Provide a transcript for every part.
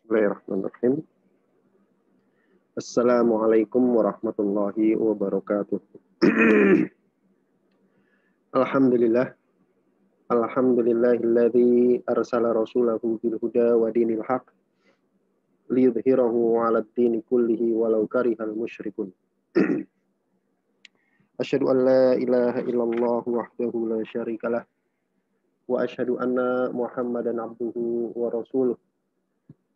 Bismillahirrahmanirrahim. Assalamualaikum warahmatullahi wabarakatuh. Alhamdulillah. Alhamdulillahilladzi arsala rasulahu bil huda wa dinil haq liyudhhirahu 'alad dini kullihi walau karihal musyrikun. Asyhadu an la ilaha illallah wahdahu la syarikalah wa asyhadu anna Muhammadan abduhu wa rasuluh.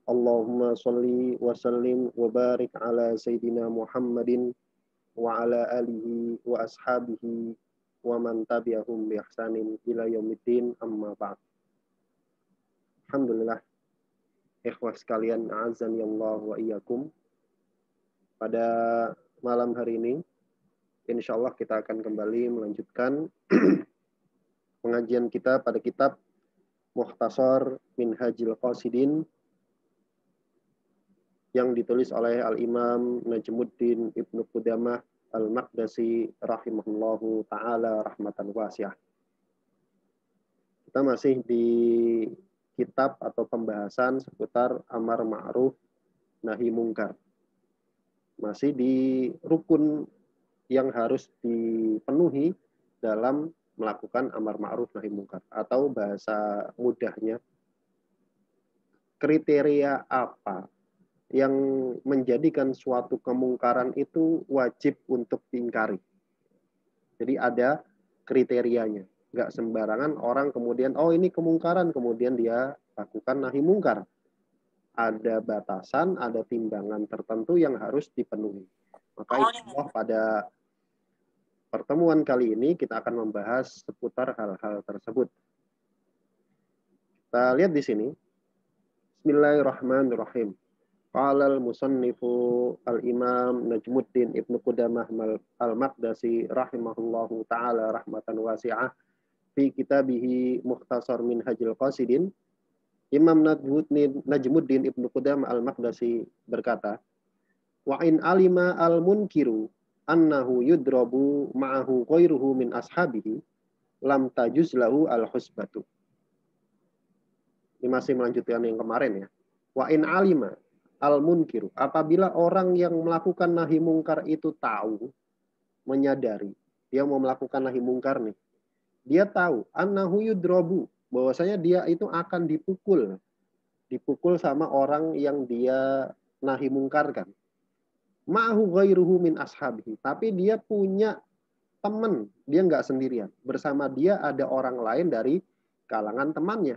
Allahumma sholli wa sallim wa barik ala sayyidina Muhammadin wa ala alihi wa ashabihi wa man tabi'ahum bi ihsanin ila yaumiddin, amma ba'd. Alhamdulillah, ikhwah sekalian, a'azzani Allah wa iyyakum. Pada malam hari ini insyaallah kita akan kembali melanjutkan pengajian kita pada kitab Mukhtasar Minhajil Qasidin yang ditulis oleh Al-Imam Najmuddin Ibnu Qudamah Al-Maqdasi rahimahullahu ta'ala rahmatan wasi'ah. Kita masih di kitab atau pembahasan seputar amar ma'ruf nahi mungkar. Masih di rukun yang harus dipenuhi dalam melakukan amar ma'ruf nahi mungkar. Atau bahasa mudahnya, kriteria apa yang menjadikan suatu kemungkaran itu wajib untuk diingkari. Jadi ada kriterianya. Nggak sembarangan orang kemudian, oh ini kemungkaran, kemudian dia lakukan nahi mungkar. Ada batasan, ada timbangan tertentu yang harus dipenuhi. Maka insyaallah pada pertemuan kali ini kita akan membahas seputar hal-hal tersebut. Kita lihat di sini. Bismillahirrahmanirrahim. Qala al-musannifu al-imam Najmuddin Ibnu Qudamah al-Maqdasi rahimahullahu ta'ala rahmatan wasi'ah fi kitabihi Mukhtasar Minhajil Qasidin. Imam Najmuddin Ibnu Qudamah al-Maqdasi berkata, wa in alima al-munkiru annahu yudrabu ma'ahu ghairuhu min ashabihi lam tajuz lahu al-husbatu. Ini masih melanjutkan yang kemarin ya. Wa in alima al-munkiru, apabila orang yang melakukan nahi mungkar itu tahu, menyadari, dia mau melakukan nahi mungkar nih. Dia tahu, annahu yudrabu, bahwasanya dia itu akan dipukul. Dipukul sama orang yang dia nahi mungkarkan. Ma'ahu ghairuhu min ashabihi, tapi dia punya teman, dia nggak sendirian. Bersama dia ada orang lain dari kalangan temannya.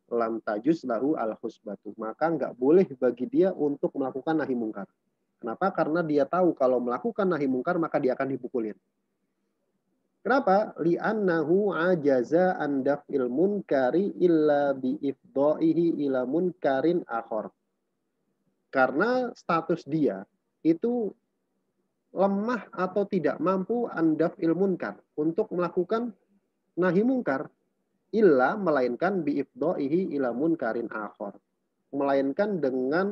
Lam tajuz lahu al-husbatu, maka nggak boleh bagi dia untuk melakukan nahi mungkar. Kenapa? Karena dia tahu kalau melakukan nahi mungkar maka dia akan dipukulin. Kenapa? Li'annahu ajaza an daf'il munkari illa bi ifdaihi ila munkarin akhar. Karena status dia itu lemah atau tidak mampu an daf'il munkar, untuk melakukan nahi mungkar. Illa, melainkan bi'ifdo'ihi ila munkarin akhor, melainkan dengan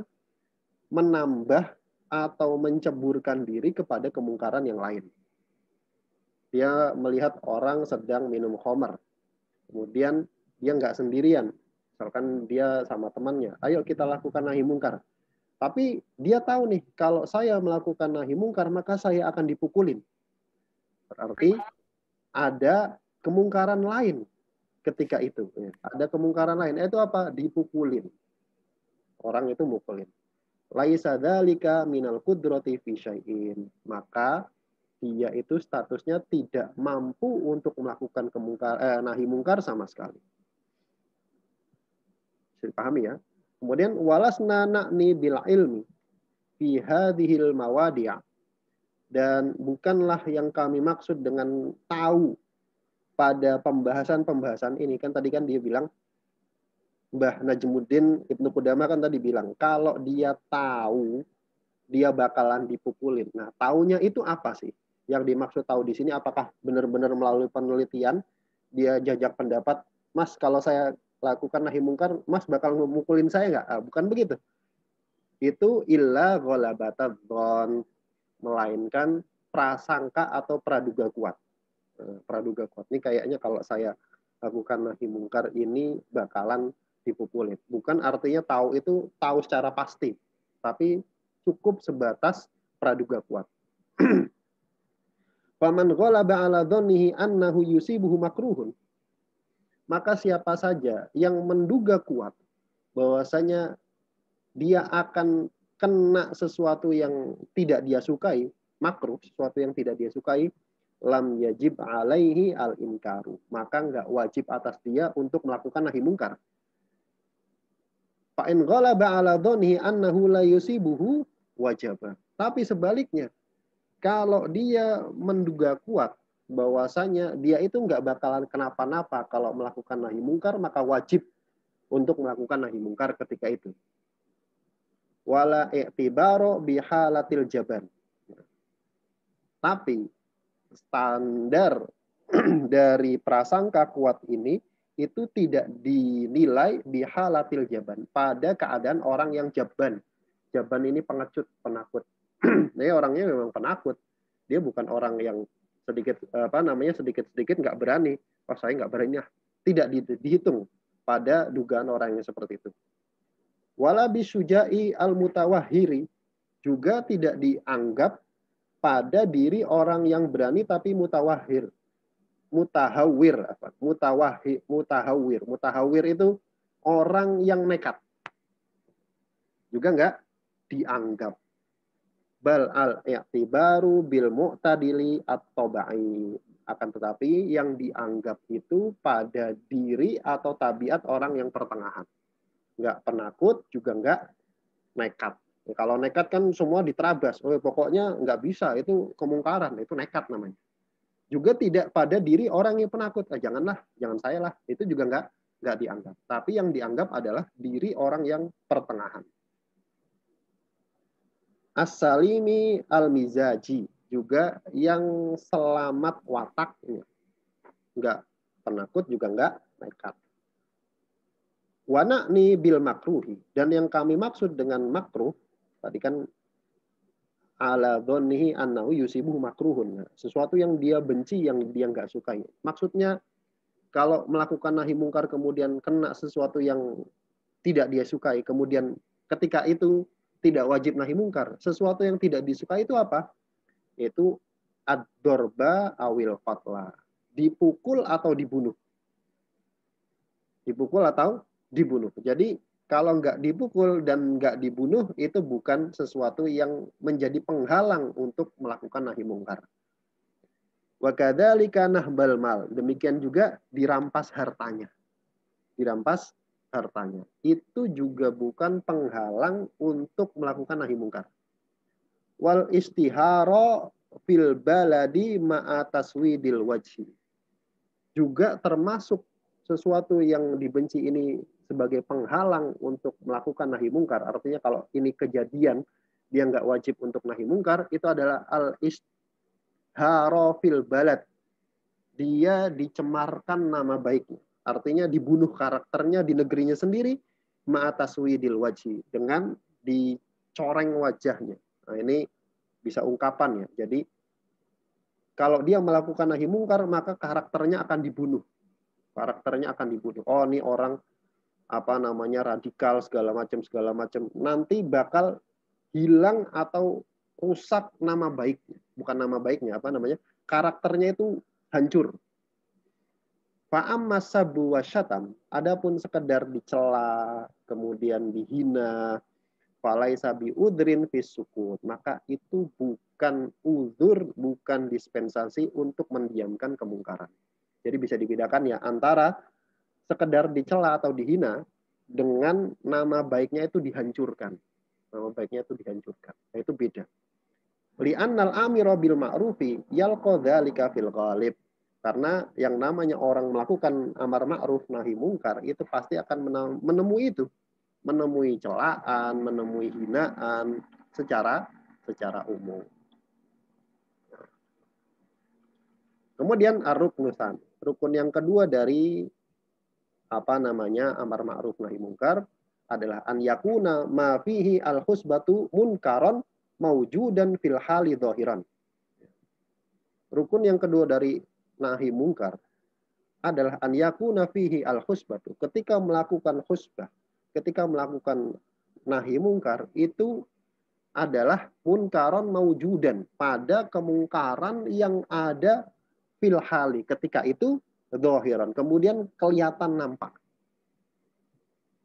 menambah atau menceburkan diri kepada kemungkaran yang lain. Dia melihat orang sedang minum khamar, kemudian dia nggak sendirian, misalkan dia sama temannya, ayo kita lakukan nahi mungkar. Tapi dia tahu nih, kalau saya melakukan nahi mungkar maka saya akan dipukulin. Berarti ada kemungkaran lain. Ketika itu ada kemungkaran lain, itu apa? Dipukulin. Orang itu mukulin. Laisa dzalika minal qudrati fi syai'in, maka dia itu statusnya tidak mampu untuk melakukan nahi mungkar sama sekali. Bisa dipahami ya? Kemudian walasna na'ni bil ilmi fi hadhil mawadi', dan bukanlah yang kami maksud dengan tahu pada pembahasan-pembahasan ini. Kan tadi kan dia bilang, Mbah Najmuddin Ibnu Qudamah kan tadi bilang, kalau dia tahu, dia bakalan dipukulin. Nah, taunya itu apa sih? Yang dimaksud tahu di sini, apakah benar-benar melalui penelitian, dia jajak pendapat, Mas, kalau saya lakukan nahi mungkar, Mas bakal memukulin saya nggak? Bukan begitu. Itu illa ghalabata dzon, melainkan prasangka atau praduga kuat. Praduga kuat. Ini kayaknya kalau saya lakukan nahi mungkar ini bakalan dipukulin. Bukan artinya tahu itu tahu secara pasti, tapi cukup sebatas praduga kuat. Faman ghalaba ala dhannihi annahu yusibuhu makruhun. Maka siapa saja yang menduga kuat bahwasanya dia akan kena sesuatu yang tidak dia sukai, makruh, sesuatu yang tidak dia sukai, lam yajib alaihi al-inkaru. Maka enggak wajib atas dia untuk melakukan nahi mungkar. Fa in ghalaba ala dhannihi annahu la yusibuhu wajaba. Tapi sebaliknya, kalau dia menduga kuat bahwasanya dia itu enggak bakalan kenapa-napa kalau melakukan nahi mungkar, maka wajib untuk melakukan nahi mungkar ketika itu. Wala i'tibaro bihalatil jaban. Tapi standar dari prasangka kuat ini itu tidak dinilai bihalatil jaban, pada keadaan orang yang jaban. Jaban ini pengecut, penakut. Nah, orangnya memang penakut. Dia bukan orang yang sedikit-sedikit nggak berani. Oh, saya nggak berani. Tidak dihitung pada dugaan orang yang seperti itu. Wala bisuja'i al-mutawahhiri, juga tidak dianggap pada diri orang yang berani tapi mutawahhir. Mutahawir, mutahawir itu orang yang nekat. Juga enggak dianggap. Bal al-i'tibaru bil mu'tadili at-tabai. Akan tetapi yang dianggap itu pada diri atau tabiat orang yang pertengahan. Enggak penakut, juga enggak nekat. Kalau nekat kan semua diterabas. Oh, pokoknya enggak bisa, itu kemungkaran, itu nekat namanya. Juga tidak pada diri orang yang penakut. Janganlah, jangan saya lah. Itu juga enggak dianggap. Tapi yang dianggap adalah diri orang yang pertengahan. As-salimi al-mizaji, juga yang selamat wataknya. Enggak penakut, juga enggak nekat. Wa na'ni bil makruhi, dan yang kami maksud dengan makruh tadi kan ala dhannihi annahu yusibuhu makruhun. Sesuatu yang dia benci, yang dia enggak sukai. Maksudnya kalau melakukan nahi mungkar kemudian kena sesuatu yang tidak dia sukai, kemudian ketika itu tidak wajib nahi mungkar. Sesuatu yang tidak disukai itu apa? Itu ad-dorba awil qatla. Dipukul atau dibunuh. Dipukul atau dibunuh. Jadi kalau nggak dipukul dan nggak dibunuh, itu bukan sesuatu yang menjadi penghalang untuk melakukan nahi mungkar. Wa kadzalika nahbal mal. Demikian juga dirampas hartanya. Dirampas hartanya. Itu juga bukan penghalang untuk melakukan nahi mungkar. Wal istihara fil baladi ma'a taswidil wajhi. Juga termasuk sesuatu yang dibenci ini sebagai penghalang untuk melakukan nahi mungkar. Artinya kalau ini kejadian, dia nggak wajib untuk nahi mungkar, itu adalah al-istihara fil balad. Dia dicemarkan nama baiknya. Artinya dibunuh karakternya di negerinya sendiri, ma'ataswidil wajhi, dengan dicoreng wajahnya. Nah, ini bisa ungkapan ya. Jadi kalau dia melakukan nahi mungkar, maka karakternya akan dibunuh. Karakternya akan dibunuh. Oh, ini orang radikal segala macam. Nanti bakal hilang atau rusak nama baiknya. Bukan nama baiknya, karakternya itu hancur. Fa'amma sabu wasyatam, adapun sekedar dicela, kemudian dihina, falaisa bi udrin fis sukut, maka itu bukan uzur, bukan dispensasi untuk mendiamkan kemungkaran. Jadi bisa dibedakan ya antara sekedar dicela atau dihina dengan nama baiknya itu dihancurkan. Nama baiknya itu dihancurkan. Nah, itu beda. Li'annal amira bil ma'rufi yalqa dzalika fil ghalib. Karena yang namanya orang melakukan amar ma'ruf nahi mungkar itu pasti akan menemui itu. Menemui celaan, menemui hinaan secara umum. Kemudian ar-ruknusan. Rukun yang kedua dari amar ma'ruf nahi mungkar adalah an yakuna ma fihi al-husbatu munkaron maujudan fil hali dhahiran. Rukun yang kedua dari nahi mungkar adalah an yakuna fihi al-husbatu. Ketika melakukan husbah, ketika melakukan nahi mungkar, itu adalah munkaron maujudan, pada kemungkaran yang ada fil hali, ketika itu dhahiran, kemudian kelihatan nampak.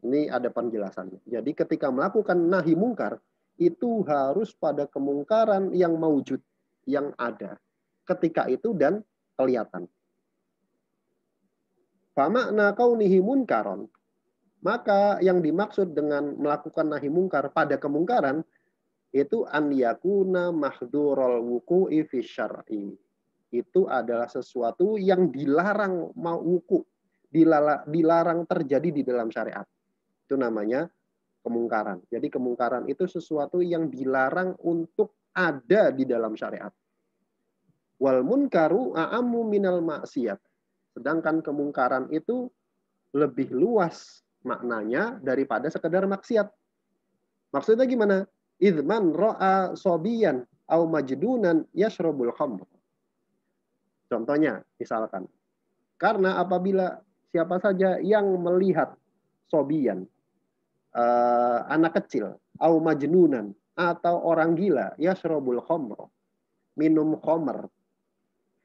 Ini ada penjelasannya. Jadi ketika melakukan nahi mungkar, itu harus pada kemungkaran yang maujud, yang ada ketika itu dan kelihatan. Famakna kaunihi munkaron, maka yang dimaksud dengan melakukan nahi mungkar pada kemungkaran itu an yakuna mahdhurul wuqu'i fi syar'i. Itu adalah sesuatu yang dilarang mau wuku, dilarang terjadi di dalam syariat. Itu namanya kemungkaran. Jadi kemungkaran itu sesuatu yang dilarang untuk ada di dalam syariat. Wal munkaru a'ammu minal maksiat. Sedangkan kemungkaran itu lebih luas maknanya daripada sekedar maksiat. Maksudnya gimana? Idman ro'a sobiyan au majdunan yashrabul khamr. Contohnya, misalkan, karena apabila siapa saja yang melihat sobiyan, anak kecil, au majnunan, atau orang gila, yashrabul khamr, minum khamr,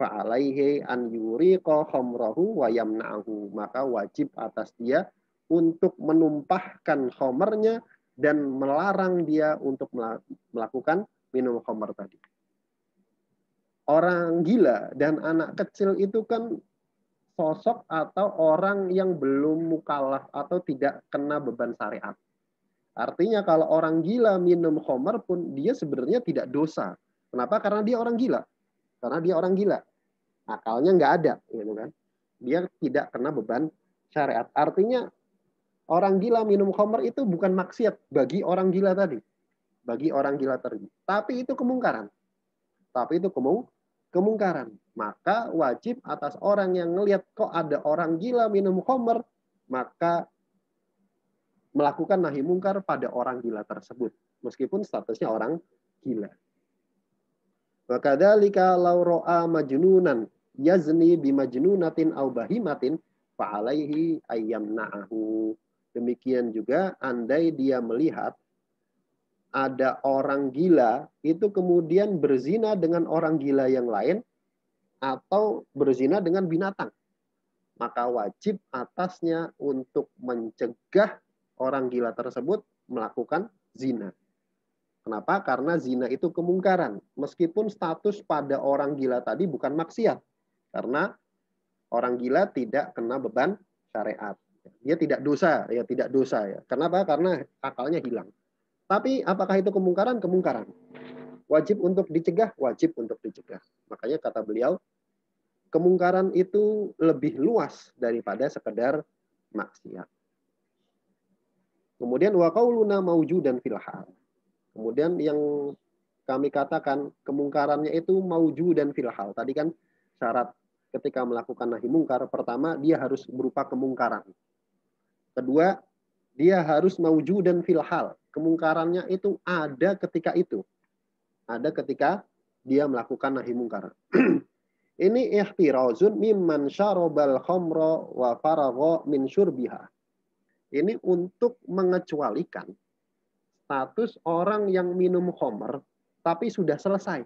fa'alaihi an yuriqa khamrahu wa yamna'ahu, maka wajib atas dia untuk menumpahkan khamrnya dan melarang dia untuk melakukan minum khamr tadi. Orang gila dan anak kecil itu kan sosok atau orang yang belum mukallaf atau tidak kena beban syariat. Artinya kalau orang gila minum khamr pun dia sebenarnya tidak dosa. Kenapa? Karena dia orang gila. Karena dia orang gila. Akalnya nggak ada, gitu kan. Dia tidak kena beban syariat. Artinya orang gila minum khamr itu bukan maksiat bagi orang gila tadi. Bagi orang gila tadi. Tapi itu kemungkaran. Tapi itu kemungkaran. Maka wajib atas orang yang ngelihat kok ada orang gila minum khamr, maka melakukan nahi mungkar pada orang gila tersebut, meskipun statusnya orang gila. Wa kadzalika law ra'a majnunan yazni bi majnunatin aw bahimatin fa alaihi ayyamna'ahu. Demikian juga andai dia melihat ada orang gila itu kemudian berzina dengan orang gila yang lain atau berzina dengan binatang, maka wajib atasnya untuk mencegah orang gila tersebut melakukan zina. Kenapa? Karena zina itu kemungkaran. Meskipun status pada orang gila tadi bukan maksiat. Karena orang gila tidak kena beban syariat. Dia tidak dosa, ya tidak dosa ya. Kenapa? Karena akalnya hilang. Tapi apakah itu kemungkaran? Kemungkaran. Wajib untuk dicegah? Wajib untuk dicegah. Makanya kata beliau, kemungkaran itu lebih luas daripada sekedar maksiat. Kemudian wa qauluna maujudan fil hal. Kemudian yang kami katakan kemungkarannya itu maujudan fil hal. Tadi kan syarat ketika melakukan nahi mungkar, pertama dia harus berupa kemungkaran. Kedua, dia harus maujudan fil hal. Kemungkarannya itu ada ketika itu. Ada ketika dia melakukan nahi mungkar. Ini ihtirazun mimman syarabal khamra wa faragha min syurbiha. Ini untuk mengecualikan status orang yang minum khamr tapi sudah selesai.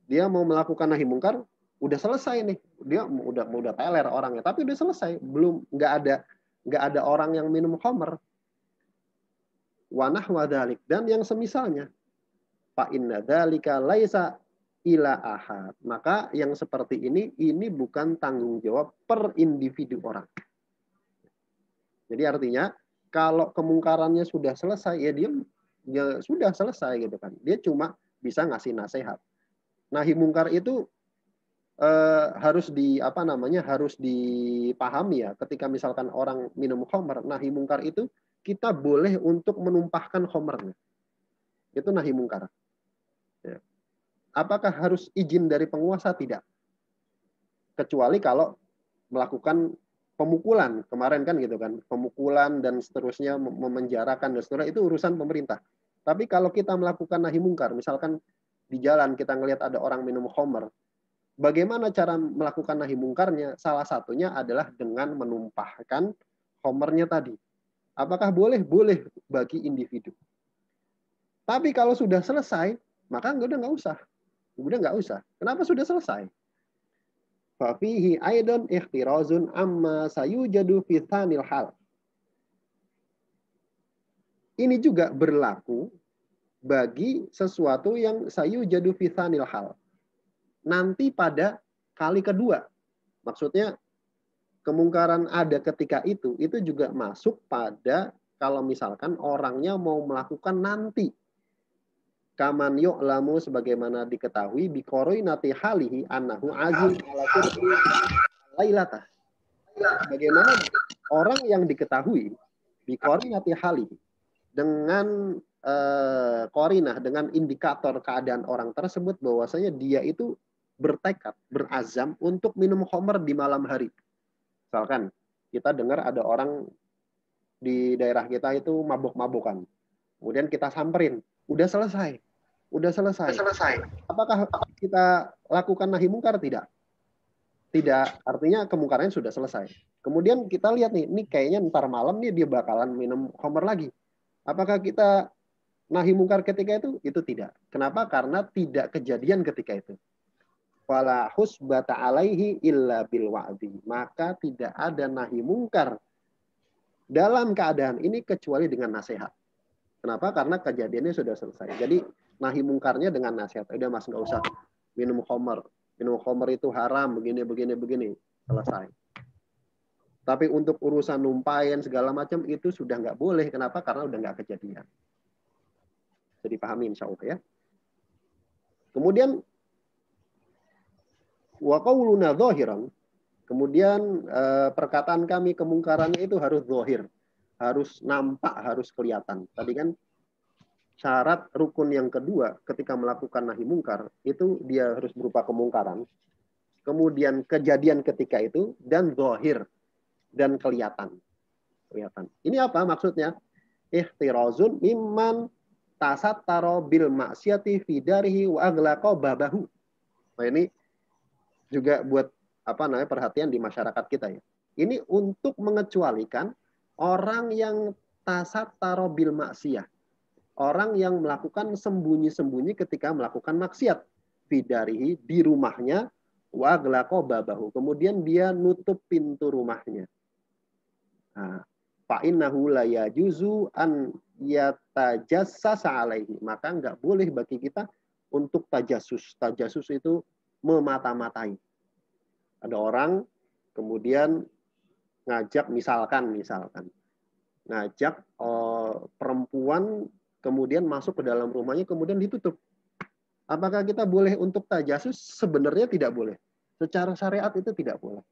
Dia mau melakukan nahi mungkar, udah selesai nih. Dia udah teler orangnya, tapi udah selesai. Belum nggak ada orang yang minum khamr. Wa nahwa dzalik, dan yang semisalnya. Fa inna dzalika laisa ila ahad. Maka yang seperti ini bukan tanggung jawab per individu orang. Jadi artinya kalau kemungkarannya sudah selesai, ya dia sudah selesai gitu kan. Dia cuma bisa ngasih nasihat. Nahi mungkar itu harus harus dipahami ya. Ketika misalkan orang minum khamr, nahi mungkar itu kita boleh untuk menumpahkan khamrnya. Itu nahi mungkar. Ya. Apakah harus izin dari penguasa? Tidak. Kecuali kalau melakukan pemukulan. Kemarin kan gitu kan. Pemukulan dan seterusnya, memenjarakan dan seterusnya, itu urusan pemerintah. Tapi kalau kita melakukan nahi mungkar, misalkan di jalan kita ngelihat ada orang minum khamr, Bagaimana cara melakukan nahi mungkarnya? Salah satunya adalah dengan menumpahkan homernya tadi. Apakah boleh? Boleh bagi individu. Tapi kalau sudah selesai, maka udah nggak usah. Udah nggak usah. Kenapa sudah selesai? Fafihi aidan ikhtirazun amma sayujadu fi tsanil hal. Ini juga berlaku bagi sesuatu yang sayujadu fi tsanil hal. Nanti pada kali kedua. Maksudnya kemungkaran ada ketika itu juga masuk pada kalau misalkan orangnya mau melakukan nanti. Kaman yu'lamu sebagaimana diketahui bikoroi nati halihi annahu azim ala turki lailata. Bagaimana orang yang diketahui bikoroi nati halihi dengan korinah, dengan indikator keadaan orang tersebut bahwasanya dia itu bertekad, berazam untuk minum khamr di malam hari. Misalkan kita dengar ada orang di daerah kita itu mabuk-mabukan. Kemudian kita samperin, udah selesai. Udah selesai. Apakah kita lakukan nahi mungkar? Tidak. Tidak, artinya kemungkarannya sudah selesai. Kemudian kita lihat nih, ini kayaknya ntar malam nih dia bakalan minum khamr lagi. Apakah kita nahi mungkar ketika itu? Itu tidak. Kenapa? Karena tidak kejadian ketika itu. Fala husbata alaihi illa bil wa'di. Maka tidak ada nahi mungkar dalam keadaan ini kecuali dengan nasihat. Kenapa? Karena kejadiannya sudah selesai. Jadi nahi mungkarnya dengan nasihat. Udah mas, nggak usah minum khamr. Minum khamr itu haram, begini. Selesai. Tapi untuk urusan numpain segala macam itu sudah nggak boleh. Kenapa? Karena udah nggak kejadian. Jadi pahami insya Allah ya. Kemudian wa qauluna zahiran. Kemudian perkataan kami kemungkarannya itu harus zahir. Harus nampak, harus kelihatan. Tadi kan syarat rukun yang kedua ketika melakukan nahi mungkar itu dia harus berupa kemungkaran, kemudian kejadian ketika itu, dan zahir dan kelihatan. Ini apa maksudnya? Ihtirazun mimman tasattara bil maksiati fi darihi wa aghlaqa babahu. Nah, ini juga buat perhatian di masyarakat kita ya. Ini untuk mengecualikan orang yang tasattara bil maksiyah. Orang yang melakukan sembunyi-sembunyi ketika melakukan maksiat. Fidarihi, di rumahnya, wa aghlaqa babahu. Kemudian dia nutup pintu rumahnya. Fa innahu la yajuzu an yatajassasa alaihi. Maka enggak boleh bagi kita untuk tajasus. Tajasus itu memata-matai. Ada orang kemudian ngajak misalkan ngajak perempuan kemudian masuk ke dalam rumahnya, kemudian ditutup. Apakah kita boleh untuk tajasus? Sebenarnya tidak boleh. Secara syariat itu tidak boleh.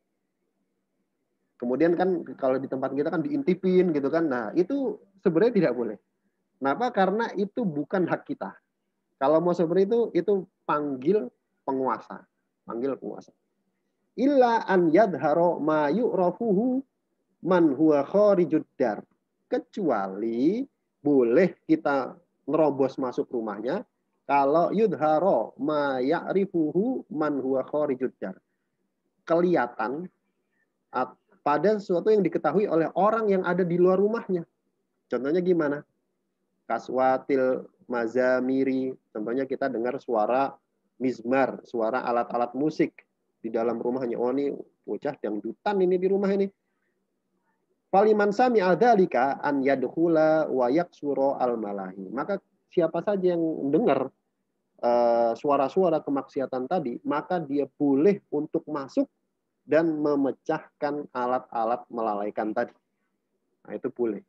Kemudian kan kalau di tempat kita kan diintipin gitu kan. Nah, itu sebenarnya tidak boleh. Kenapa? Karena itu bukan hak kita. Kalau mau seperti itu panggil penguasa. Panggil penguasa. Illa an yadharo ma yu'rafuhu man huwa kharijud dar. Kecuali boleh kita nerobos masuk rumahnya kalau yudharo ma ya'rifuhu man huwa kharijud dar. Kelihatan pada sesuatu yang diketahui oleh orang yang ada di luar rumahnya. Contohnya gimana? Kaswatil mazamiri. Contohnya kita dengar suara mizmar, suara alat-alat musik di dalam rumahnya. Oh, ini bocah dangdutan ini di rumah ini. Faliman sami'a dzalika an yadkhula wa yaksura al-malahi. Maka siapa saja yang dengar suara-suara kemaksiatan tadi, maka dia boleh untuk masuk dan memecahkan alat-alat melalaikan tadi. Nah, itu boleh.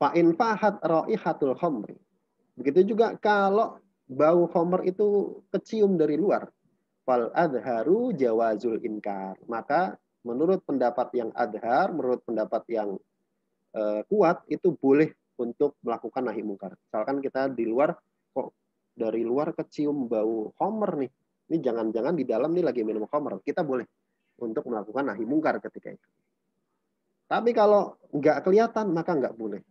Fa in fahat raihatul khamri. Begitu juga kalau bau khamr itu kecium dari luar. Fal adharu jawazul inkar. Maka menurut pendapat yang adhar, menurut pendapat yang kuat, itu boleh untuk melakukan nahi mungkar. Misalkan kita di luar, kok dari luar kecium bau khamr nih. Ini jangan-jangan di dalam nih lagi minum khamr. Kita boleh untuk melakukan nahi mungkar ketika itu. Tapi kalau nggak kelihatan, maka nggak boleh.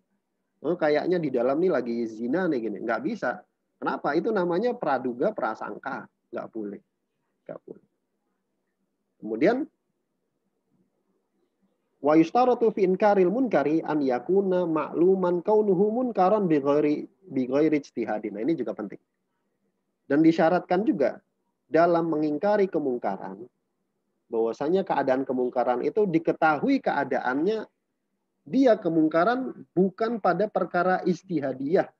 Oh, kayaknya di dalam nih lagi zina nih gini. Nggak bisa. Kenapa? Itu namanya praduga prasangka. Nggak boleh. Nggak boleh. Kemudian wa yustaratu fi inkaril munkari an yakuna ma'luman kaunuhu munkaran bi ghairi ijtihadin. Nah, ini juga penting. Dan disyaratkan juga dalam mengingkari kemungkaran bahwasanya keadaan kemungkaran itu diketahui keadaannya dia kemungkaran bukan pada perkara ijtihadiyah.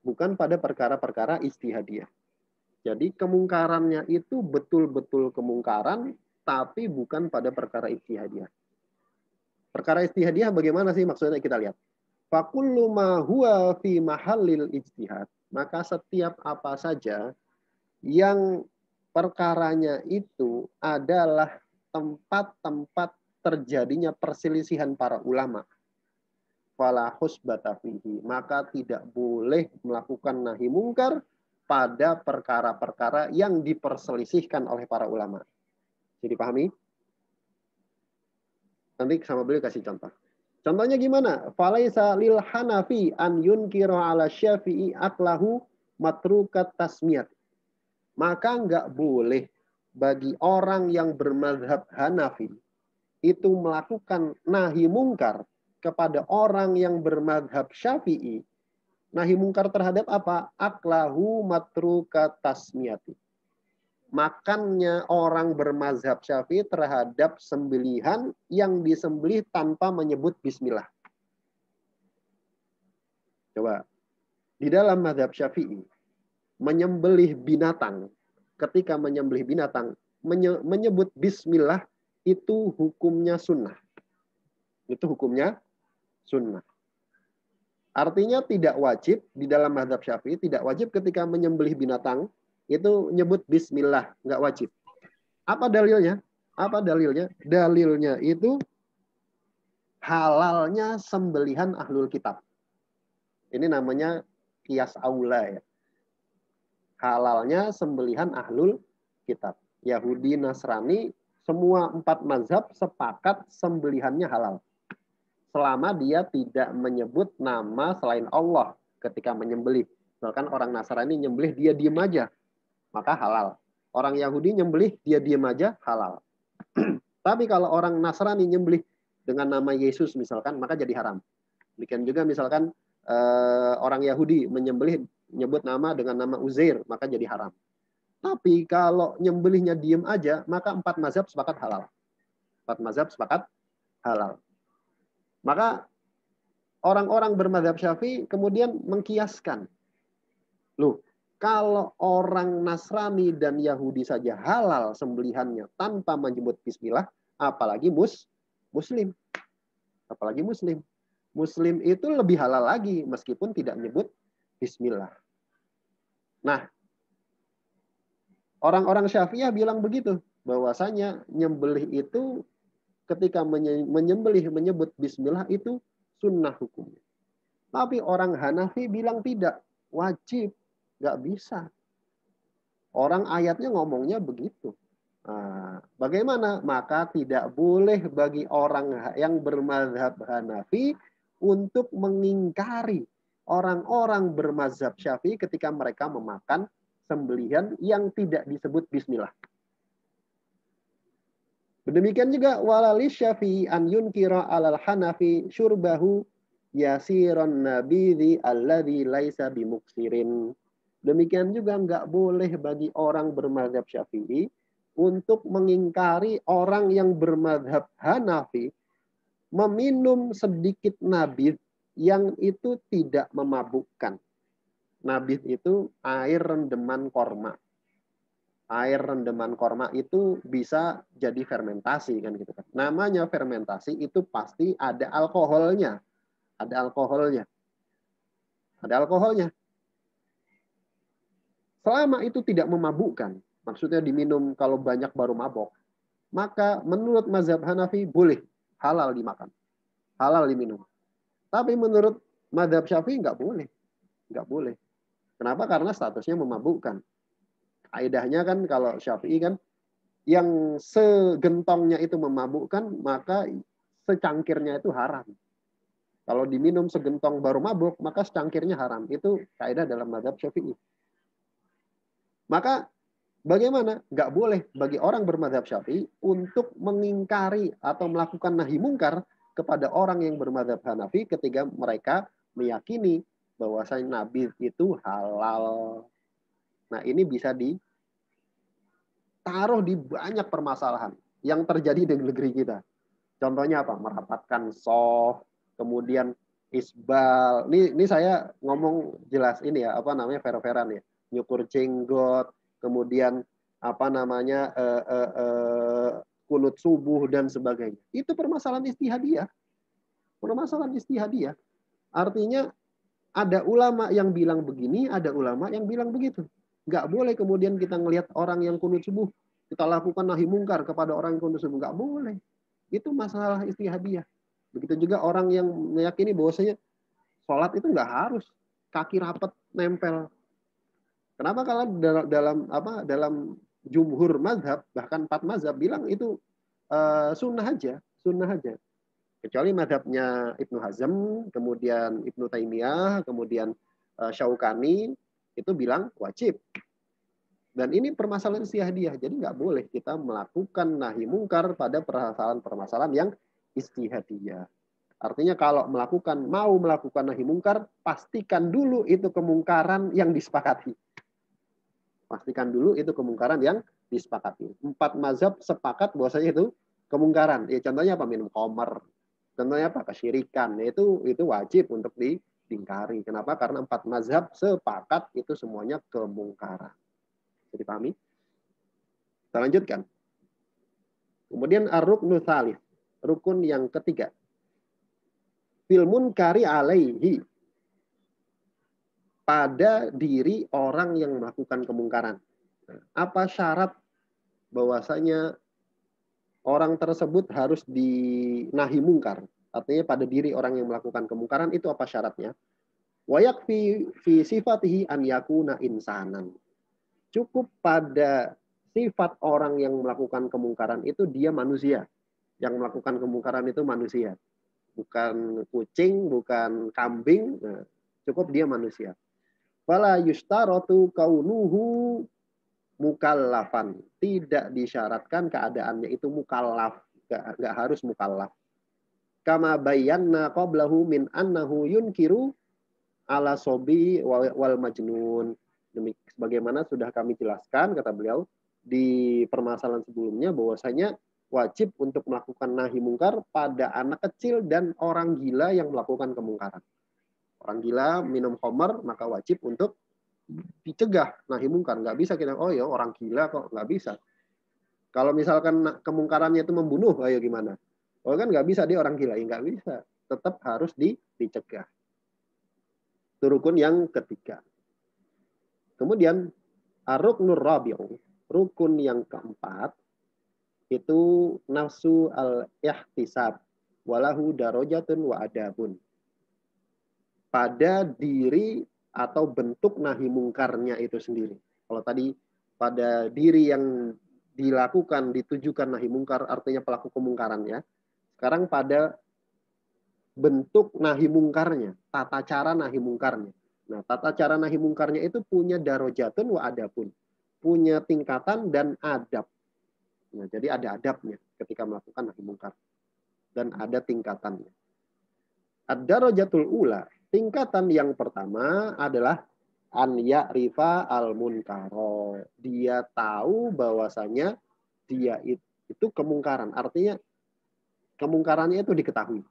Bukan pada perkara-perkara ijtihadiyah. Jadi kemungkarannya itu betul-betul kemungkaran, tapi bukan pada perkara ijtihadiyah. Perkara ijtihadiyah bagaimana sih maksudnya kita lihat. Fakullu ma huwa fi mahallil ijtihad. Maka setiap apa saja yang perkaranya itu adalah tempat-tempat terjadinya perselisihan para ulama. Fala husbata fihi. Maka tidak boleh melakukan nahi mungkar pada perkara-perkara yang diperselisihkan oleh para ulama. Jadi pahami? Nanti sama beliau kasih contoh. Contohnya gimana? Falaisa lil Hanafi an yunkira ala Syafi'i aklahu matrukat tasmiyat. Maka enggak boleh bagi orang yang bermadzhab Hanafi itu melakukan nahi mungkar kepada orang yang bermadzhab Syafi'i. Nahi mungkar terhadap apa? Aklahu matruka tasmiyati. Makannya orang bermazhab Syafi'i terhadap sembelihan yang disembelih tanpa menyebut bismillah. Coba. Di dalam mazhab Syafi'i, menyembelih binatang, ketika menyembelih binatang, menyebut bismillah itu hukumnya sunnah. Itu hukumnya sunnah. Artinya tidak wajib di dalam mazhab Syafi'i, tidak wajib ketika menyembelih binatang itu nyebut bismillah, nggak wajib. Apa dalilnya? Apa dalilnya? Dalilnya itu halalnya sembelihan ahlul kitab. Ini namanya qiyas aula ya. Halalnya sembelihan ahlul kitab. Yahudi, Nasrani, semua 4 mazhab sepakat sembelihannya halal. Selama dia tidak menyebut nama selain Allah ketika menyembelih. Misalkan orang Nasrani nyembelih, dia diem aja, maka halal. Orang Yahudi nyembelih, dia diem aja, halal. Tapi kalau orang Nasrani nyembelih dengan nama Yesus misalkan, maka jadi haram. Demikian juga misalkan orang Yahudi menyembelih, nyebut nama dengan nama Uzair, maka jadi haram. Tapi kalau nyembelihnya diem aja, maka 4 mazhab sepakat halal. 4 mazhab sepakat halal. Maka orang-orang bermadzhab Syafi'i kemudian mengkiaskan. Loh, kalau orang Nasrani dan Yahudi saja halal sembelihannya tanpa menyebut bismillah, apalagi muslim. Apalagi muslim. Muslim itu lebih halal lagi meskipun tidak menyebut bismillah. Nah, orang-orang Syafi'iyah bilang begitu, bahwasanya nyembelih itu ketika menyembelih menyebut bismillah itu sunnah hukumnya. Tapi orang Hanafi bilang tidak, wajib, nggak bisa. Orang ayatnya ngomongnya begitu. Nah, bagaimana? Maka tidak boleh bagi orang yang bermazhab Hanafi untuk mengingkari orang-orang bermazhab Syafi'i ketika mereka memakan sembelihan yang tidak disebut bismillah. Demikian juga walali Syafi'i an yunkira alal Hanafi syurbahu yasiron nabidhi alladhi laisa bimuksirin. Demikian juga enggak boleh bagi orang bermadzhab Syafi'i untuk mengingkari orang yang bermadzhab Hanafi meminum sedikit nabidh yang itu tidak memabukkan. Nabidh itu air rendeman korma. Air rendeman korma itu bisa jadi fermentasi kan gitu kan. Namanya fermentasi itu pasti ada alkoholnya. Ada alkoholnya. Ada alkoholnya. Selama itu tidak memabukkan, maksudnya diminum kalau banyak baru mabok, maka menurut mazhab Hanafi boleh, halal dimakan. Halal diminum. Tapi menurut mazhab Syafi'i nggak boleh. Nggak boleh. Kenapa? Karena statusnya memabukkan. Kaidahnya kan kalau Syafi'i kan yang segentongnya itu memabukkan, maka secangkirnya itu haram. Kalau diminum segentong baru mabuk, maka secangkirnya haram. Itu kaidah dalam mazhab Syafi'i. Maka Bagaimana? Nggak boleh bagi orang bermadzhab Syafi'i untuk mengingkari atau melakukan nahi mungkar kepada orang yang bermadzhab Hanafi ketika mereka meyakini bahwasanya nabi itu halal. Nah, ini bisa ditaruh di banyak permasalahan yang terjadi di negeri kita. Contohnya apa? Merapatkan soft, kemudian isbal. Ini saya ngomong jelas ini ya, apa namanya, fair-fairan ya. Nyukur jenggot, kemudian apa namanya kunut subuh dan sebagainya. Itu permasalahan istihadiyah. Permasalahan istihadiyah. Artinya ada ulama yang bilang begini, ada ulama yang bilang begitu. Nggak boleh kemudian kita ngelihat orang yang kunut subuh, kita lakukan nahi mungkar kepada orang yang kunut subuh. Nggak boleh. Itu masalah istihadiyah. Begitu juga orang yang meyakini bahwasanya sholat itu nggak harus kaki rapat nempel. Kenapa? Kalau dalam jumhur mazhab, bahkan 4 mazhab bilang itu sunnah aja. Kecuali mazhabnya Ibnu Hazm, kemudian Ibnu Taimiyah, kemudian Syaukani itu bilang wajib. Dan ini permasalahan istihadiyah. Jadi nggak boleh kita melakukan nahi mungkar pada permasalahan yang istihadiyah. Artinya kalau mau melakukan nahi mungkar, pastikan dulu itu kemungkaran yang disepakati. Pastikan dulu itu kemungkaran yang disepakati. 4 mazhab sepakat bahwasanya itu kemungkaran. Ya, contohnya apa? Minum khamar. Contohnya apa? Kesyirikan. Itu wajib untuk diingkari. Kenapa? Karena 4 mazhab sepakat itu semuanya kemungkaran. Jadi pahami? Kita lanjutkan. Kemudian ar-ruknu tsalits, rukun yang ketiga. Fil munkari alaihi, pada diri orang yang melakukan kemungkaran. Apa syarat bahwasanya orang tersebut harus dinahi mungkar? Artinya pada diri orang yang melakukan kemungkaran itu apa syaratnya? Wa yakfi fi sifatihi an yakuna insanan. Cukup pada sifat orang yang melakukan kemungkaran itu dia manusia. Yang melakukan kemungkaran itu manusia. Bukan kucing, bukan kambing, nah, cukup dia manusia. Fala yustaratu kaunuhu mukallafan. Tidak disyaratkan keadaannya itu mukallaf. Nggak harus mukallaf. Kama bayanna qablahu min annahu yunkiru ala sobi wal majnun. Sebagaimana sudah kami jelaskan, kata beliau, di permasalahan sebelumnya, bahwasanya wajib untuk melakukan nahi mungkar pada anak kecil dan orang gila yang melakukan kemungkaran. Orang gila minum khamar, maka wajib untuk dicegah nahi mungkar. Nggak bisa kita, oh ya orang gila kok, nggak bisa. Kalau misalkan kemungkarannya itu membunuh, ayo gimana? Oh kan nggak bisa, dia orang gila, ya nggak bisa. Tetap harus dicegah. Itu rukun yang ketiga. Kemudian ar-ruknur rabi'u, rukun yang keempat, itu nafsu al-ihtisab walahu darajatun wa adabun. Pada diri atau bentuk nahi mungkarnya itu sendiri. Kalau tadi pada diri yang dilakukan, ditujukan nahi mungkar, artinya pelaku kemungkaran ya. Sekarang pada bentuk nahi mungkarnya, tata cara nahi mungkarnya. Nah, tata cara nahi mungkarnya itu punya darajatun wa adabun. Punya tingkatan dan adab. Nah, jadi ada adabnya ketika melakukan nahi mungkar. Dan ada tingkatannya. Ad-darajatul ula, tingkatan yang pertama adalah an ya'rifa al-munkaro. Dia tahu bahwasanya dia itu kemungkaran. Artinya kemungkarannya itu diketahui.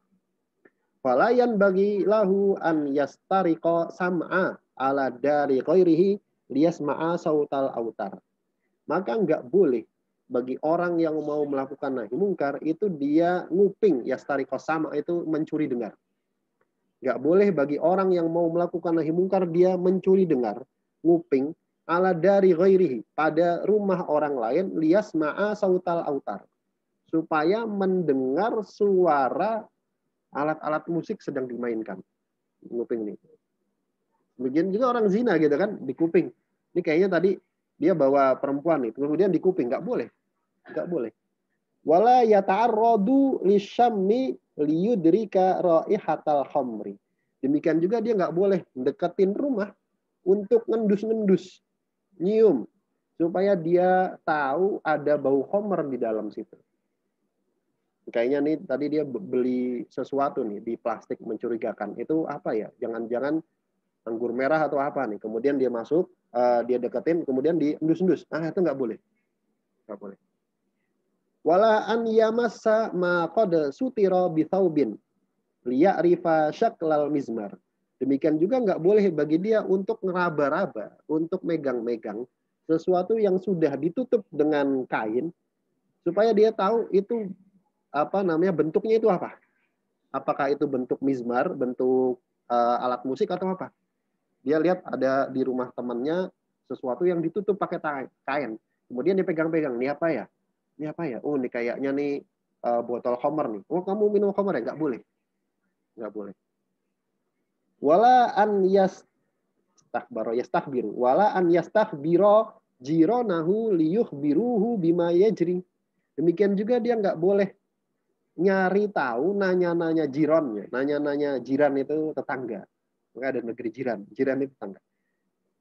Falayan bagi lahu an yastariqa sam'a ala dari ghairihi liyasma'a sautal autar. Maka enggak boleh bagi orang yang mau melakukan nahi mungkar itu dia nguping, yastariqa sam'a itu mencuri dengar. Enggak boleh bagi orang yang mau melakukan nahi mungkar dia mencuri dengar, nguping ala dari ghairihi pada rumah orang lain liyasma'a sautal autar. Supaya mendengar suara alat-alat musik sedang dimainkan. Nguping nih. Begini juga orang zina gitu kan, di kuping. Ini kayaknya tadi dia bawa perempuan nih, kemudian di kuping. Nggak boleh. Nggak boleh. Wala yata'arradu lisyammi liyudrika raihatal khamri. Demikian juga dia nggak boleh deketin rumah untuk ngendus-ngendus, nyium. supaya dia tahu ada bau khamr di dalam situ. Kayaknya nih tadi dia beli sesuatu nih di plastik mencurigakan. Itu apa ya? Jangan-jangan anggur merah atau apa nih. Kemudian dia masuk, dia deketin, kemudian diendus-endus. Itu nggak boleh. Nggak boleh. Wala an yamassa ma qad sutira bi thawbin liya'rifa syaklal mizmar. Demikian juga nggak boleh bagi dia untuk ngeraba-raba, untuk megang-megang sesuatu yang sudah ditutup dengan kain supaya dia tahu itu apa namanya bentuknya itu apa. Apakah itu bentuk mizmar, bentuk alat musik atau apa? Dia lihat ada di rumah temannya sesuatu yang ditutup pakai kain. Kemudian dia pegang-pegang, ini apa ya? Ini apa ya? Oh, ini kayaknya nih botol khamr nih. Oh, kamu minum khamr ya? Nggak boleh. Nggak boleh. Wala an yastakbiru. Wala an yastakbiro jironahu liyukhbiruhu bima yajri. Demikian juga dia nggak boleh nyari tahu, nanya-nanya jironnya. Nanya-nanya jiran itu tetangga. Maka ada negeri jiran. Jiran itu tetangga.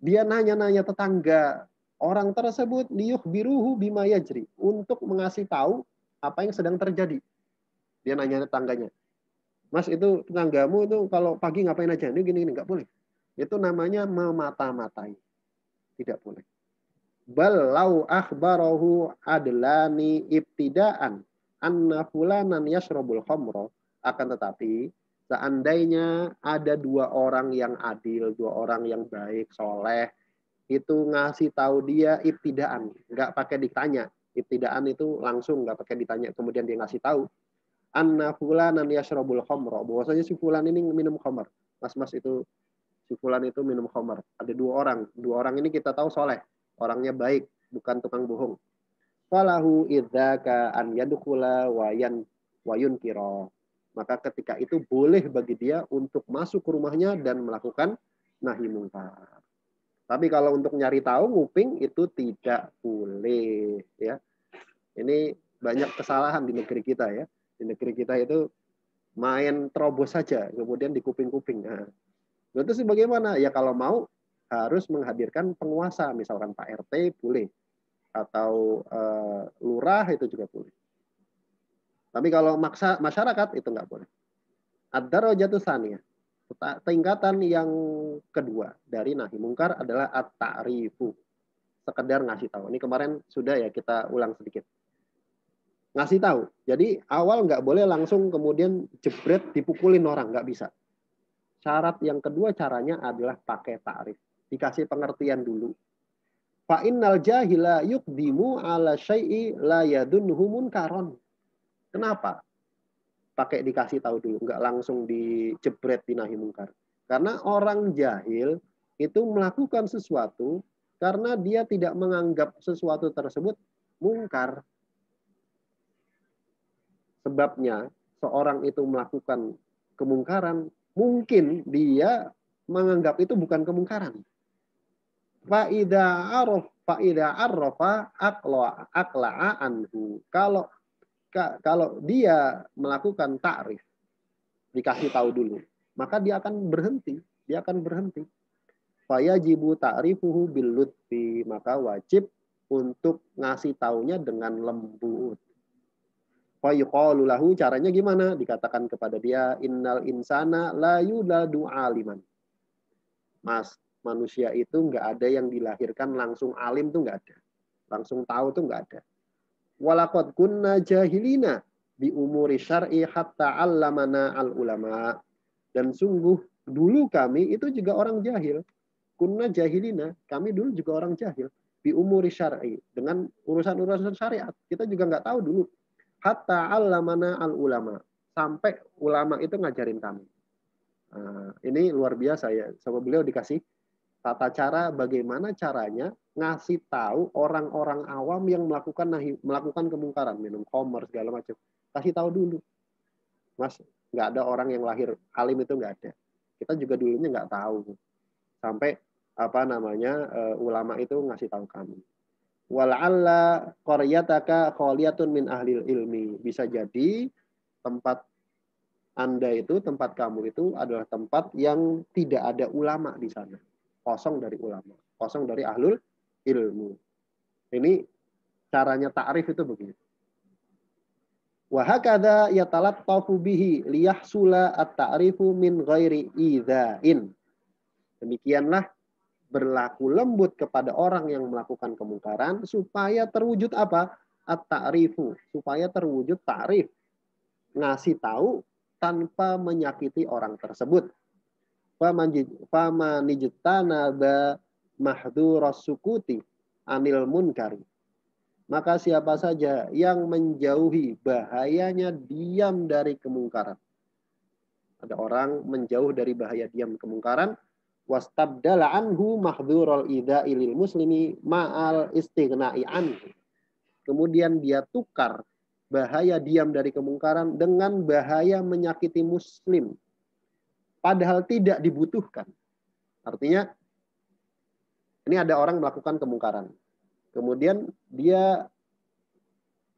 Dia nanya-nanya tetangga orang tersebut liyukhbiruhu bima yajri. Untuk mengasih tahu apa yang sedang terjadi. Dia nanya tetangganya. Mas, itu tetanggamu itu kalau pagi ngapain aja? Ini gini-gini. Nggak boleh. Itu namanya memata-matai. Tidak boleh. Bal lau akhbarahu adlani ibtidaan anna fulanan yashrabul khamra, akan tetapi seandainya ada dua orang yang adil, dua orang yang baik, soleh, itu ngasih tahu dia ibtidaan, nggak pakai ditanya. Ibtidaan itu langsung nggak pakai ditanya, kemudian dia ngasih tahu anna fulanan yashrabul khamra, bahwasanya si fulan ini minum khamr. Mas itu si fulan itu minum khamr. Ada dua orang ini kita tahu soleh, orangnya baik, bukan tukang bohong. Falahu idzaka an yadkhula wa yunkira. Maka ketika itu boleh bagi dia untuk masuk ke rumahnya dan melakukan nahi mungkar. Tapi kalau untuk nyari tahu, nguping, itu tidak boleh. Ya, ini banyak kesalahan di negeri kita ya. Di negeri kita itu main terobos saja, kemudian di kuping-kuping. Nah, itu bagaimana? Ya kalau mau harus menghadirkan penguasa, misalkan Pak RT boleh, atau lurah itu juga boleh. Tapi kalau maksa masyarakat itu nggak boleh. Ad-darajatu tsaniyah. Tingkatan yang kedua dari nahi mungkar adalah at-ta'rifu. Sekedar ngasih tahu. Ini kemarin sudah ya, kita ulang sedikit. Ngasih tahu. Jadi awal nggak boleh langsung kemudian jebret dipukulin orang, nggak bisa. Syarat yang kedua caranya adalah pakai ta'rif. Dikasih pengertian dulu. Fa innal jahila yuqdimu ala syai'i la yadunhu munkaron. Kenapa? Pakai dikasih tahu dulu, nggak langsung dijebret di nahi mungkar. Karena orang jahil itu melakukan sesuatu karena dia tidak menganggap sesuatu tersebut mungkar. Sebabnya seorang itu melakukan kemungkaran, mungkin dia menganggap itu bukan kemungkaran. Fa'idha arrafa aqla'a anhu. Kalau dia melakukan ta'rif, dikasih tahu dulu, maka dia akan berhenti. Fayajibu ta'rifuhu bil lutfi, maka wajib untuk ngasih taunya dengan lembut. Fayuqalu lahu, caranya gimana? Dikatakan kepada dia, innal insana la yuladu aliman. Mas, manusia itu nggak ada yang dilahirkan langsung alim, tuh nggak ada. Langsung tahu tuh nggak ada. Walaqad kunna jahilina bi umuri syar'i hatta 'allamana al ulama. Dan sungguh dulu kami itu juga orang jahil. Kunna jahilina, kami dulu juga orang jahil. Bi umuri syar'i, dengan urusan-urusan syariat. Kita juga nggak tahu dulu. Hatta 'allamana al ulama. Sampai ulama itu ngajarin kami. Ini luar biasa ya. Sama beliau dikasih tata cara bagaimana caranya ngasih tahu orang-orang awam yang melakukan kemungkaran, minum khamr segala macam. Kasih tahu dulu. Mas, nggak ada orang yang lahir alim, itu nggak ada. Kita juga dulunya nggak tahu. Sampai ulama itu ngasih tahu kami. Wal'alla qaryataka khaliyatun min ahlil ilmi. Bisa jadi tempat Anda itu, tempat kamu itu adalah tempat yang tidak ada ulama di sana. Kosong dari ulama, kosong dari ahlul ilmu. Ini caranya ta'rif itu begini. Wa hakadha yatalattafu bihi liyahsula at-ta'rifu min ghairi idzain. Demikianlah berlaku lembut kepada orang yang melakukan kemungkaran supaya terwujud apa? At-ta'rifu, supaya terwujud ta'rif. Ngasih tahu tanpa menyakiti orang tersebut. Famanijtanaba mahdhuras sukuti anil munkari. Maka siapa saja yang menjauhi bahayanya diam dari kemungkaran. Ada orang menjauh dari bahaya diam kemungkaran, wastabdala anhu mahdhurul idza'i lil muslimi ma'al istighna'i anhu. Kemudian dia tukar bahaya diam dari kemungkaran dengan bahaya menyakiti muslim. Padahal tidak dibutuhkan. Artinya, ini ada orang melakukan kemungkaran. Kemudian dia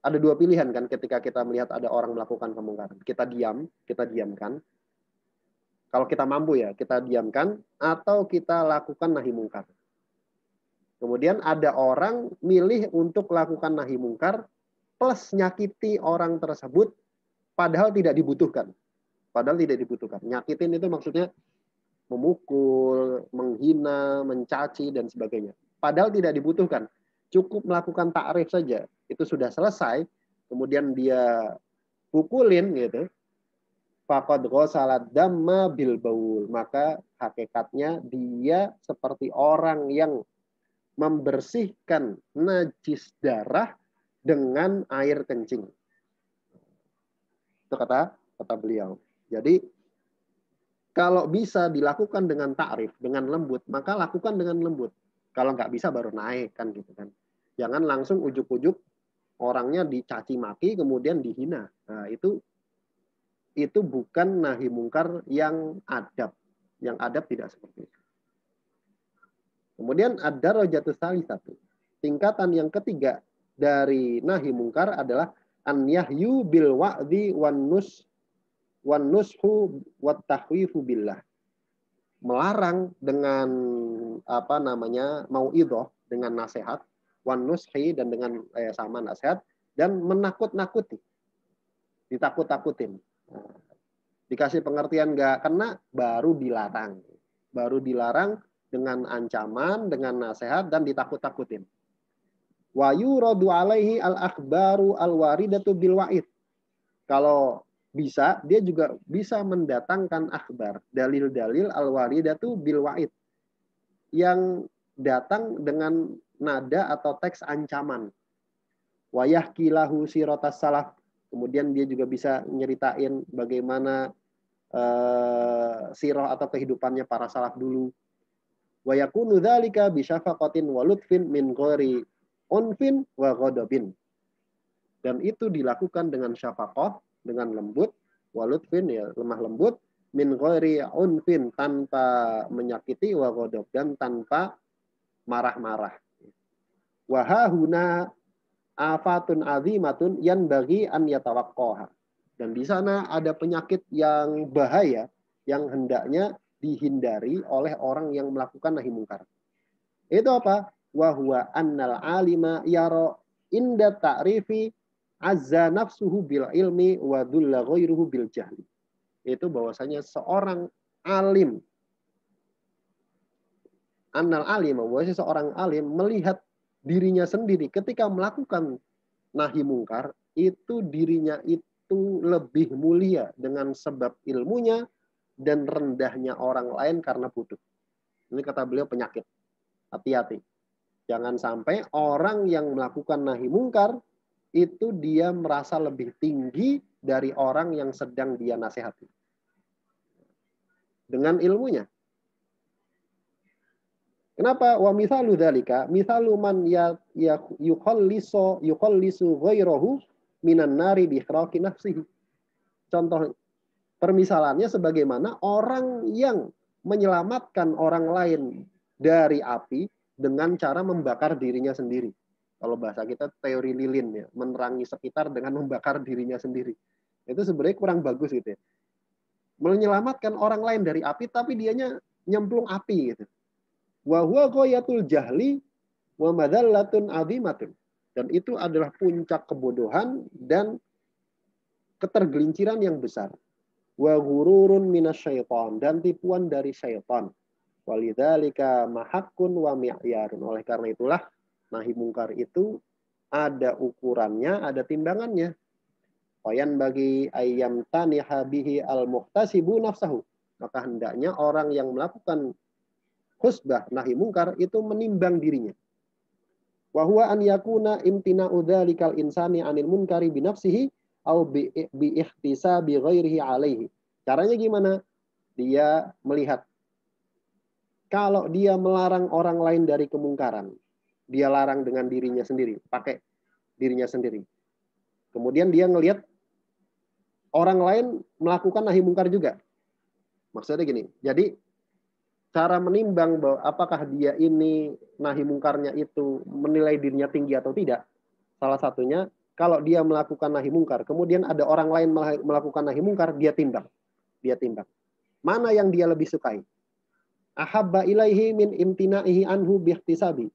ada dua pilihan kan ketika kita melihat ada orang melakukan kemungkaran. Kita diamkan. Kalau kita mampu ya, kita diamkan atau kita lakukan nahi mungkar. Kemudian ada orang milih untuk lakukan nahi mungkar plus nyakiti orang tersebut padahal tidak dibutuhkan. Padahal tidak dibutuhkan. Nyakitin itu maksudnya memukul, menghina, mencaci dan sebagainya. Padahal tidak dibutuhkan. Cukup melakukan ta'rif saja, itu sudah selesai, kemudian dia pukulin gitu, faqad ghasalat damma bil baul, maka hakikatnya dia seperti orang yang membersihkan najis darah dengan air kencing. Itu kata beliau. Jadi kalau bisa dilakukan dengan ta'rif, dengan lembut, maka lakukan dengan lembut. Kalau nggak bisa baru naik kan gitu kan. Jangan langsung ujuk-ujuk orangnya dicaci maki kemudian dihina. Nah, itu bukan nahi mungkar yang adab. Yang adab tidak seperti itu. Kemudian ada rojatus satu. Tingkatan yang ketiga dari nahi mungkar adalah an yahyu bil wa'dhi wan nushu wat tahwifu billah. Melarang dengan mauidhah, dengan nasihat, wan nushi dan dengan sama nasihat, dan menakut-nakuti, ditakut-takutin. Dikasih pengertian nggak kena, baru dilarang dengan ancaman, dengan nasihat dan ditakut-takutin. Wa yuradu alaihi al akhbaru al waridatu bil wa'id. Kalau bisa, dia juga bisa mendatangkan akhbar, dalil-dalil al-waridatu bil wa'id yang datang dengan nada atau teks ancaman. Wa yahkilahu siratas salaf. Kemudian dia juga bisa nyeritain bagaimana sirah atau kehidupannya para salaf dulu. Wa yakunu dzalika bi syafaqatin wa lutfin min ghairi unfin wa ghadabin. Dan itu dilakukan dengan syafaqah, dengan lembut, walutfin ya lemah lembut, min ghairi unfin tanpa menyakiti, wa ghadab dan tanpa marah-marah. Wa hahuna afatun azimatun yanbaghi an yatawaqqaha. Dan di sana ada penyakit yang bahaya yang hendaknya dihindari oleh orang yang melakukan nahi mungkar. Itu apa? Wa huwa annal alima yara inda ta'rifi azza nafsuhu bil ilmi wa dhulla ghairuhu bil jahli. Itu bahwasanya seorang alim, annal alim, bahwasanya seorang alim melihat dirinya sendiri ketika melakukan nahi mungkar, itu dirinya itu lebih mulia dengan sebab ilmunya dan rendahnya orang lain karena bodoh. Ini kata beliau penyakit. Hati-hati. Jangan sampai orang yang melakukan nahi mungkar itu dia merasa lebih tinggi dari orang yang sedang dia nasihati. Dengan ilmunya. Kenapa? Wa mithalu dzalika, mithalu man yukhallisu ghairahu minan nari bi ikhraqi nafsihi. Contoh permisalannya sebagaimana orang yang menyelamatkan orang lain dari api dengan cara membakar dirinya sendiri. Kalau bahasa kita teori lilin ya, menerangi sekitar dengan membakar dirinya sendiri. Itu sebenarnya kurang bagus gitu ya. Menyelamatkan orang lain dari api tapi dianya nyemplung api gitu. Wa huwa ghayatul jahli wa madallatun 'azimatun. Dan itu adalah puncak kebodohan dan ketergelinciran yang besar. Wa ghururun minasyaiton, dan tipuan dari syaitan. Walidzalika mahakkun wa mi'yarun. Oleh karena itulah nahi mungkar itu ada ukurannya, ada timbangannya. Fayan bagi ayyam taniha bihi al-muhtasibu nafsahu. Maka hendaknya orang yang melakukan husbah nahi mungkar itu menimbang dirinya. Wa huwa an yakuna imtina'u dzalikal insani 'anil munkari bi nafsihi au bi ihtisabi ghairihi 'alaihi. Caranya gimana? Dia melihat kalau dia melarang orang lain dari kemungkaran, dia larang dengan dirinya sendiri, pakai dirinya sendiri. Kemudian dia ngelihat orang lain melakukan nahi mungkar juga. Maksudnya gini, jadi cara menimbang bahwa apakah dia ini nahi mungkarnya itu menilai dirinya tinggi atau tidak, salah satunya kalau dia melakukan nahi mungkar, kemudian ada orang lain melakukan nahi mungkar, dia timbang. Dia timbang. Mana yang dia lebih sukai? Ahabba ilaihi min imtina'ihi anhu bihtisabi.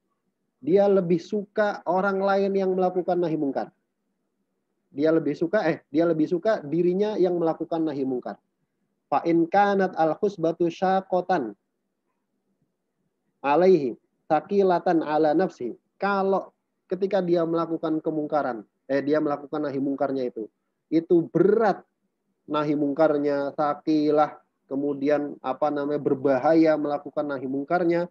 Dia lebih suka orang lain yang melakukan nahi mungkar. Dia lebih suka dirinya yang melakukan nahi mungkar. Fa in kanat al-khusbatu syaqatan alaihi sakilatan ala nafsi. Kalau ketika dia melakukan kemungkaran, dia melakukan nahi mungkarnya itu berat nahi mungkarnya, sakilah, kemudian berbahaya melakukan nahi mungkarnya,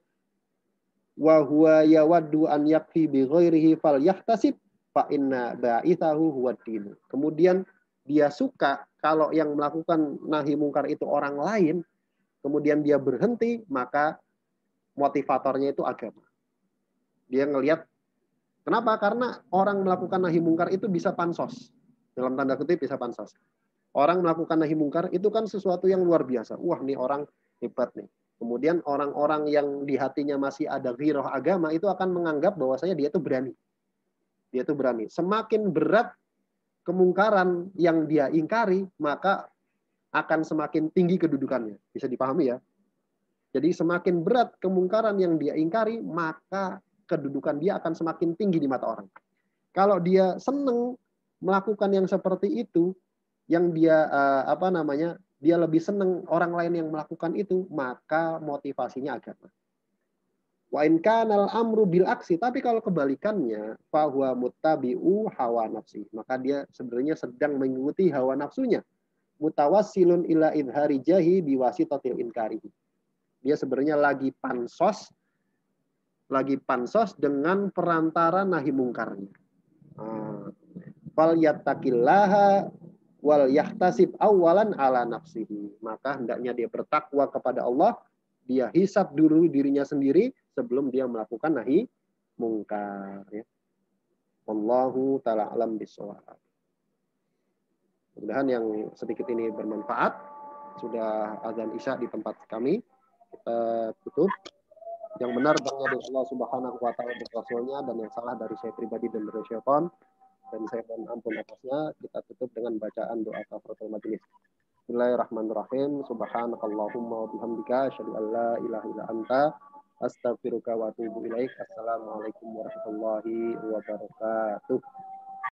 wa huwa yawaddu an yakfi bi ghairihi falyahtasib fa inna ba'ithahu huwad din. Kemudian dia suka kalau yang melakukan nahi mungkar itu orang lain, kemudian dia berhenti, maka motivatornya itu agama. Dia ngelihat, kenapa? Karena orang melakukan nahi mungkar itu bisa pansos. Dalam tanda kutip bisa pansos. Orang melakukan nahi mungkar itu kan sesuatu yang luar biasa. Wah, nih orang hebat nih. Kemudian orang-orang yang di hatinya masih ada ghirah agama itu akan menganggap bahwasanya dia itu berani. Dia itu berani. Semakin berat kemungkaran yang dia ingkari, maka akan semakin tinggi kedudukannya. Bisa dipahami ya? Jadi semakin berat kemungkaran yang dia ingkari, maka kedudukan dia akan semakin tinggi di mata orang. Kalau dia senang melakukan yang seperti itu, yang dia dia lebih senang orang lain yang melakukan itu, maka motivasinya agama. Wa in kanal amru bil aksi, tapi kalau kebalikannya, fa huwa muttabi'u hawa nafsi, maka dia sebenarnya sedang mengikuti hawa nafsunya. Mutawassilun ila idhari jahi biwasitatil inkari. Dia sebenarnya lagi pansos dengan perantara nahi mungkarnya. Fal yattaqillaha wal yahtasib awalan ala nafsihi. Maka hendaknya dia bertakwa kepada Allah, dia hisab dulu dirinya sendiri sebelum dia melakukan nahi mungkar. Ya. Wallahu ta'ala alam bisawab. Mudah-mudahan yang sedikit ini bermanfaat. Sudah azan Isya di tempat kami. Kita tutup. Yang benar dari Allah Subhanahu wa taala dan Rasulnya, dan yang salah dari saya pribadi dan dari syaitan, dan saya mohon ampun atasnya. Kita tutup dengan bacaan doa kafaratul majelis. Bismillahirrahmanirrahim. Subhanakallahumma wa bihamdika asyhadu an la ilaha illa anta astaghfiruka wa atubu ilaik. Assalamualaikum warahmatullahi wabarakatuh.